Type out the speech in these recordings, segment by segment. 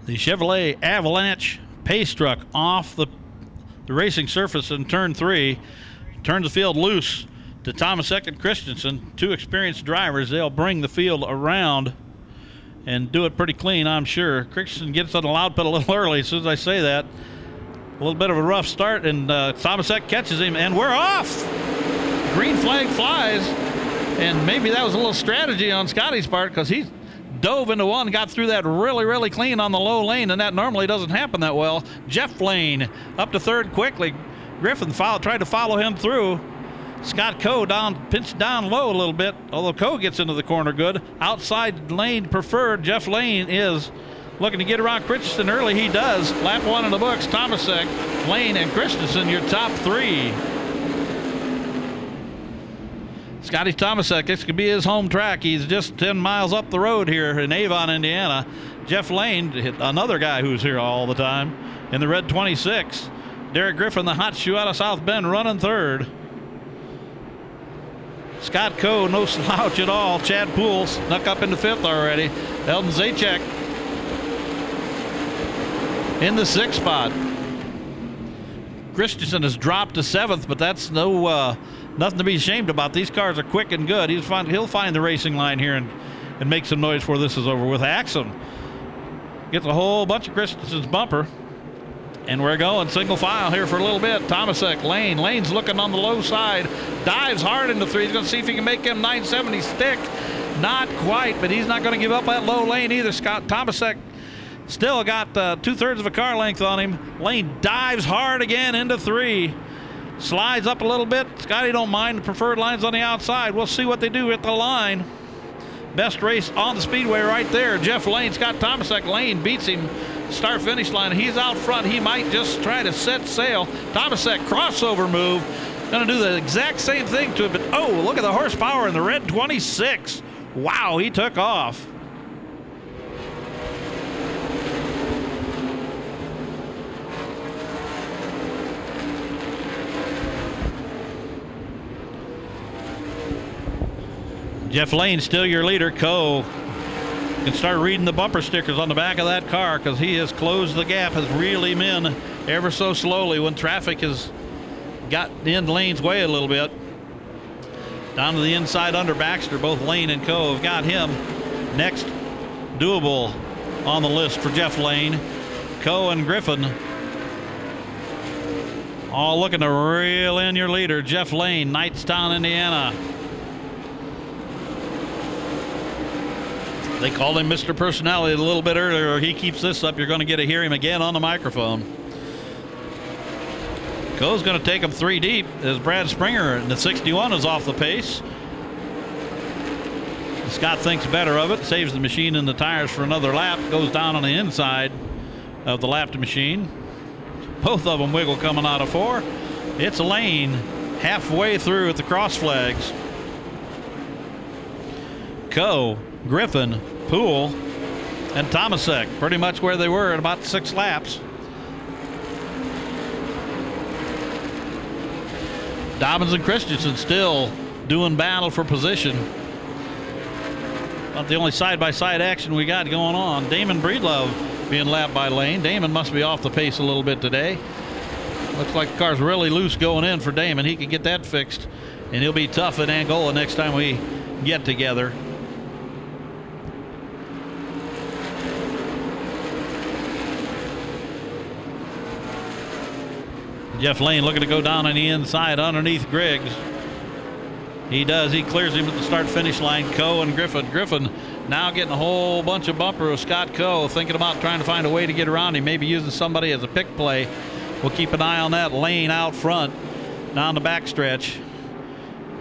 The Chevrolet Avalanche pace truck off the racing surface in turn 3. Turns the field loose to Tomasek and Christensen, two experienced drivers. They'll bring the field around and do it pretty clean, I'm sure. Christensen gets on the loud pedal a little early. As soon as I say that, a little bit of a rough start, and Tomasek catches him, and we're off. Green flag flies, and maybe that was a little strategy on Scotty's part, because he dove into one, got through that really, really clean on the low lane, and that normally doesn't happen that well. Jeff Lane up to third quickly. Griffin tried to follow him through. Scott Coe pinched down low a little bit, although Coe gets into the corner good. Outside lane preferred. Jeff Lane is looking to get around Christensen early. He does. Lap 1 in the books. Tomasek, Lane, and Christensen, your top 3. Scotty Tomasek, this could be his home track. He's just 10 miles up the road here in Avon, Indiana. Jeff Lane, another guy who's here all the time, in the red 26. Derek Griffin, the hot shoe out of South Bend, running third. Scott Coe, no slouch at all. Chad Poole snuck up into 5th already. Eldon Zajac in the 6th spot. Christensen has dropped to 7th, but that's nothing to be ashamed about. These cars are quick and good. He'll find the racing line here and make some noise before this is over with. Axum gets a whole bunch of Christensen's bumper. And we're going single file here for a little bit. Tomasek, Lane. Lane's looking on the low side. Dives hard into 3. He's going to see if he can make him 970 stick. Not quite, but he's not going to give up that low lane either. Scott Tomasek still got 2/3 of a car length on him. Lane dives hard again into 3. Slides up a little bit. Scotty don't mind the preferred lines on the outside. We'll see what they do at the line. Best race on the speedway right there. Jeff Lane, Scott Tomasek. Lane beats him. Start finish line. He's out front. He might just try to set sail. Tomasek crossover move. Going to do the exact same thing to it, but oh, look at the horsepower in the red 26. Wow, he took off. Jeff Lane still your leader. Coe can start reading the bumper stickers on the back of that car, because he has closed the gap, has reeled him in ever so slowly when traffic has got in Lane's way a little bit. Down to the inside under Baxter. Both Lane and Coe have got him. Next doable on the list for Jeff Lane. Coe and Griffin all looking to reel in your leader, Jeff Lane, Knightstown, Indiana. They called him Mr. Personality a little bit earlier. He keeps this up, you're going to get to hear him again on the microphone. Coe's going to take him 3 deep as Brad Springer in the 61 is off the pace. Scott thinks better of it, saves the machine and the tires for another lap, goes down on the inside of the lapped machine. Both of them wiggle coming out of 4. It's Lane halfway through at the cross flags. Coe, Griffin, Poole, and Tomasek pretty much where they were at about 6 laps. Dobbins and Christensen still doing battle for position. About the only side-by-side action we got going on. Damon Breedlove being lapped by Lane. Damon must be off the pace a little bit today. Looks like the car's really loose going in for Damon. He can get that fixed, and he'll be tough at Angola next time we get together. Jeff Lane looking to go down on the inside underneath Griggs. He does. He clears him at the start-finish line. Coe and Griffin. Griffin now getting a whole bunch of bumper with Scott Coe, thinking about trying to find a way to get around him, maybe using somebody as a pick play. We'll keep an eye on that. Lane out front down the backstretch.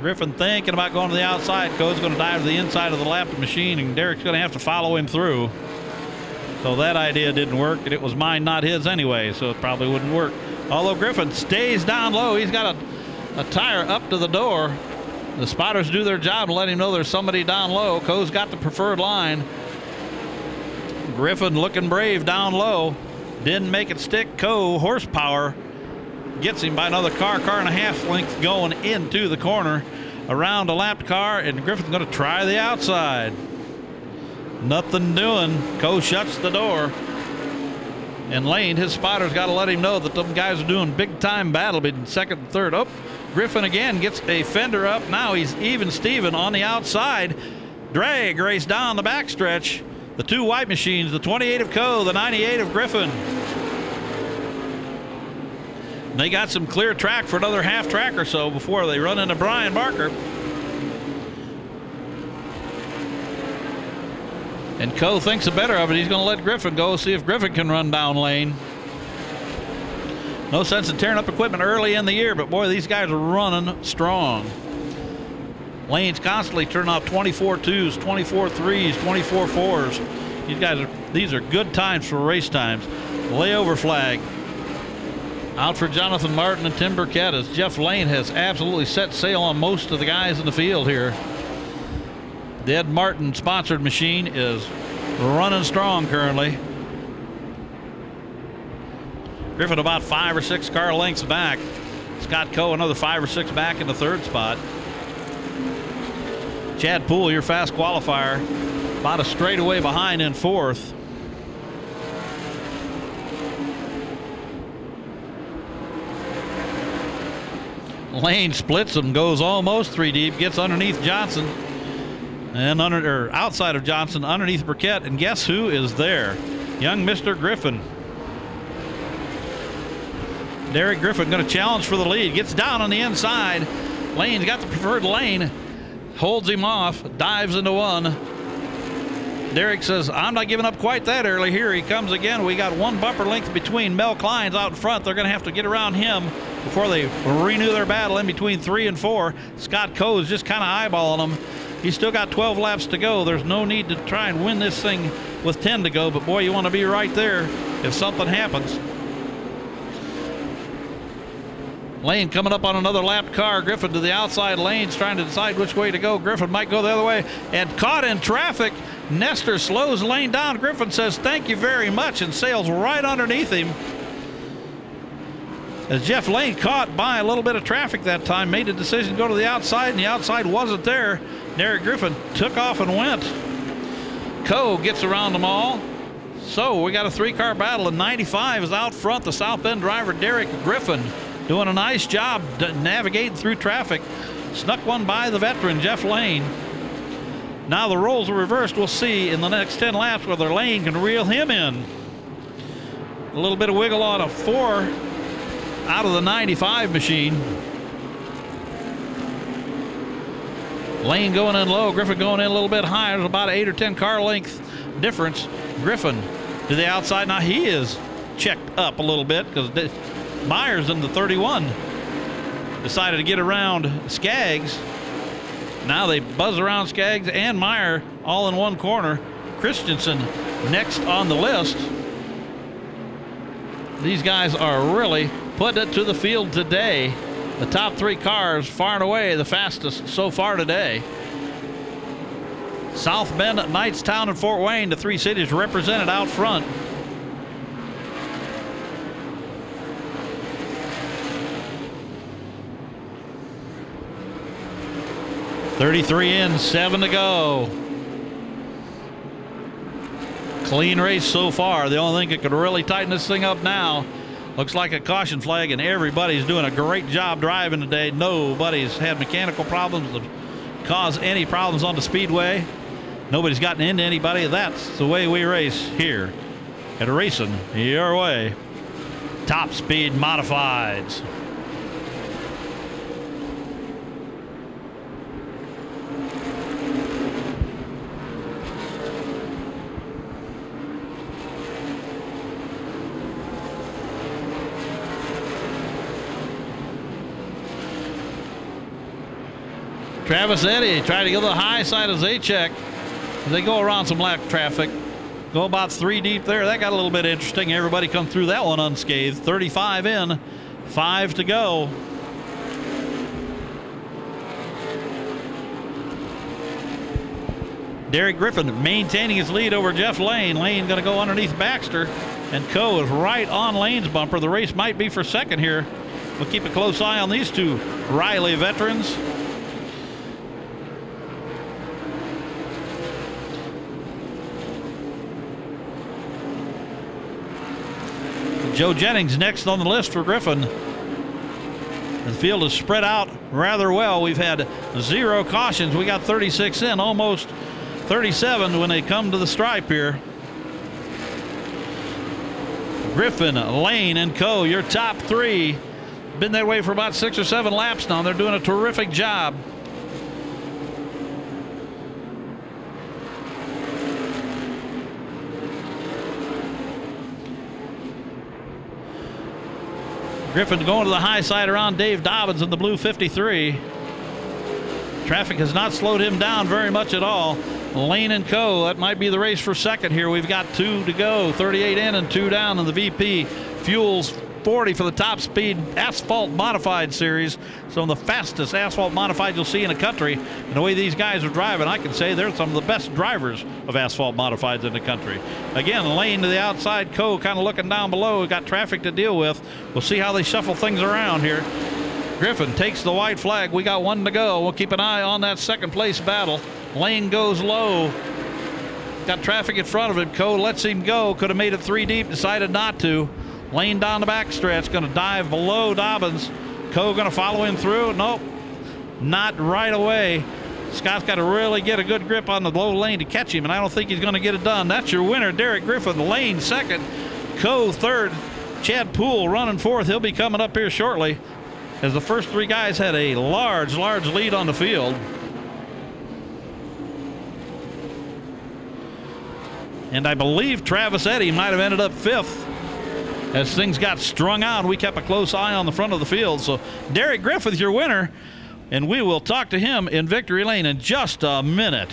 Griffin thinking about going to the outside. Coe's going to dive to the inside of the lapped machine, and Derek's going to have to follow him through. So that idea didn't work, and it was mine, not his anyway, so it probably wouldn't work. Although Griffin stays down low, he's got a tire up to the door. The spotters do their job and let him know there's somebody down low. Coe's got the preferred line. Griffin looking brave down low. Didn't make it stick. Coe, horsepower, gets him by another car and a half length going into the corner. Around a lapped car, and Griffin's going to try the outside. Nothing doing. Coe shuts the door. And Lane, his spotter's got to let him know that them guys are doing big time battle between second and third. Oh, Griffin again gets a fender up. Now he's even Steven on the outside. Drag race down the backstretch. The two white machines, the 28 of Coe, the 98 of Griffin. And they got some clear track for another half track or so before they run into Brian Barker. And Coe thinks the better of it. He's going to let Griffin go, see if Griffin can run down Lane. No sense in tearing up equipment early in the year, but boy, these guys are running strong. Lane's constantly turning off 24 2s, 24 3s, 24 4s. These are good times for race times. Layover flag. Out for Jonathan Martin and Tim Burkett as Jeff Lane has absolutely set sail on most of the guys in the field here. The Ed Martin sponsored machine is running strong currently. Griffin about 5 or 6 car lengths back. Scott Coe another 5 or 6 back in the third spot. Chad Poole, your fast qualifier, about a straightaway behind in fourth. Lane splits them, goes almost 3 deep, gets underneath Johnson. And outside of Johnson, underneath Burkett, and guess who is there? Young Mr. Griffin. Derek Griffin going to challenge for the lead. Gets down on the inside. Lane's got the preferred lane. Holds him off. Dives into one. Derek says, I'm not giving up quite that early. Here he comes again. We got 1 bumper length between Mel Klein's out in front. They're going to have to get around him before they renew their battle in between 3 and 4. Scott Coe is just kind of eyeballing them. He's still got 12 laps to go. There's no need to try and win this thing with 10 to go, but boy, you want to be right there if something happens. Lane coming up on another lapped car. Griffin to the outside. Lane's trying to decide which way to go. Griffin might go the other way and caught in traffic. Nestor slows Lane down. Griffin says thank you very much and sails right underneath him. As Jeff Lane caught by a little bit of traffic that time, made a decision to go to the outside, and the outside wasn't there. Derek Griffin took off and went. Coe gets around them all. So we got a 3-car battle, and 95 is out front. The South Bend driver, Derek Griffin, doing a nice job navigating through traffic. Snuck one by the veteran, Jeff Lane. Now the roles are reversed. We'll see in the next 10 laps whether Lane can reel him in. A little bit of wiggle on a 4 out of the 95 machine. Lane going in low, Griffin going in a little bit higher. There's about an 8 or 10 car length difference. Griffin to the outside. Now he is checked up a little bit because Myers in the 31 decided to get around Skaggs. Now they buzz around Skaggs and Meyer all in one corner. Christensen next on the list. These guys are really putting it to the field today. The top 3 cars far and away the fastest so far today. South Bend, Knightstown, and Fort Wayne, the 3 cities represented out front. .33 in, 7 to go. Clean race so far. The only thing that could really tighten this thing up now looks like a caution flag, and everybody's doing a great job driving today. Nobody's had mechanical problems that cause any problems on the speedway. Nobody's gotten into anybody. That's the way we race here at Racing Your Way. Top Speed Modifieds. Travis Eddy tried to go to the high side of Zajac. They go around some lap traffic. Go about 3 deep there. That got a little bit interesting. Everybody come through that one unscathed. 35 in, 5 to go. Derek Griffin maintaining his lead over Jeff Lane. Lane going to go underneath Baxter, and Coe is right on Lane's bumper. The race might be for second here. We'll keep a close eye on these 2 Riley veterans. Joe Jennings next on the list for Griffin. The field is spread out rather well. We've had 0 cautions. We got 36 in, almost 37 when they come to the stripe here. Griffin, Lane, and Co., your top 3. Been that way for about 6 or 7 laps now. They're doing a terrific job. Griffin going to the high side around Dave Dobbins in the blue 53. Traffic has not slowed him down very much at all. Lane and Co., that might be the race for second here. We've got 2 to go, 38 in and 2 down in the VP. Fuels 40 for the top speed asphalt modified series. Some of the fastest asphalt modified you'll see in the country. And the way these guys are driving, I can say they're some of the best drivers of asphalt modifieds in the country. Again, Lane to the outside, Co. kind of looking down below. We've got traffic to deal with. We'll see how they shuffle things around here. Griffin takes the white flag. We got 1 to go. We'll keep an eye on that second place battle. Lane goes low. Got traffic in front of him. Co. lets him go. Could have made it 3 deep. Decided not to. Lane down the backstretch. Going to dive below Dobbins. Co. going to follow him through. Nope. Not right away. Scott's got to really get a good grip on the low lane to catch him, and I don't think he's going to get it done. That's your winner, Derek Griffin. Lane second. Co. third. Chad Poole running fourth. He'll be coming up here shortly, as the first 3 guys had a large lead on the field. And I believe Travis Eddy might have ended up 5th. As things got strung out, we kept a close eye on the front of the field. So Derek Griffith, your winner, and we will talk to him in victory lane in just a minute.